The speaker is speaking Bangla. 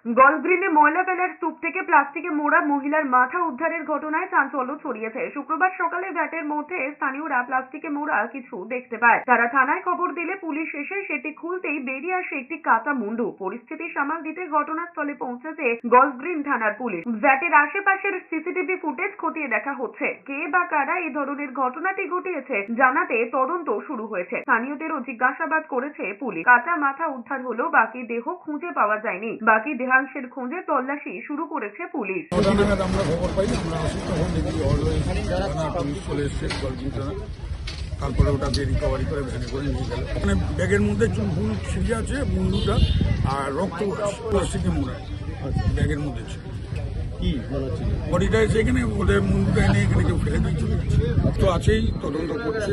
গলফ গ্রিনে ময়লা ফেলার স্তূপ থেকে প্লাস্টিকে মোড়া মহিলার মাথা উদ্ধারের ঘটনায় চাঞ্চল্য ছড়িয়েছে। শুক্রবার সকালে ভ্যাটের মধ্যে স্থানীয়রা প্লাস্টিকে মোড়া কিছু দেখতে পায়। তারা থানায় খবর দিলে পুলিশ এসে সেটি খুলতেই বেরিয়ে আসে একটি কাঁচা মুন্ডু। পরিস্থিতি সামাল দিতে ঘটনাস্থলে পৌঁছেছে গলফ গ্রিন থানার পুলিশ। ভ্যাটের আশেপাশের সিসিটিভি ফুটেজ খতিয়ে দেখা হচ্ছে। কে বা কারা এই ধরনের ঘটনাটি ঘটিয়েছে জানাতে তদন্ত শুরু হয়েছে। স্থানীয়দেরও জিজ্ঞাসাবাদ করেছে পুলিশ। কাঁচা মাথা উদ্ধার হলো, বাকি দেহ খুঁজে পাওয়া যায়নি। বাকি দেহাংশের খোঁজে তল্লাশি শুরু করেছে পুলিশ। আমরা খবর পাই, আমরা আসি তখন দেখি পুলিশ চলে এসছে গল্পিংটানা। তারপরে ওটাকে রিকভারি করে ভ্যানে করে নিয়ে গেল। ওখানে ব্যাগের মধ্যে চুল ছিঁড়ে আছে, মুন্ডুটা আর রক্ত প্লাস্টিকে মোড়া ব্যাগের মধ্যে ছিল। কি বলা ছিল? বডিটা এসে এখানে ওদের মুন্ডুটা এনে এখানে কেউ ফেলে দিয়ে চলে গেছে। তো আছেই, তদন্ত করছে।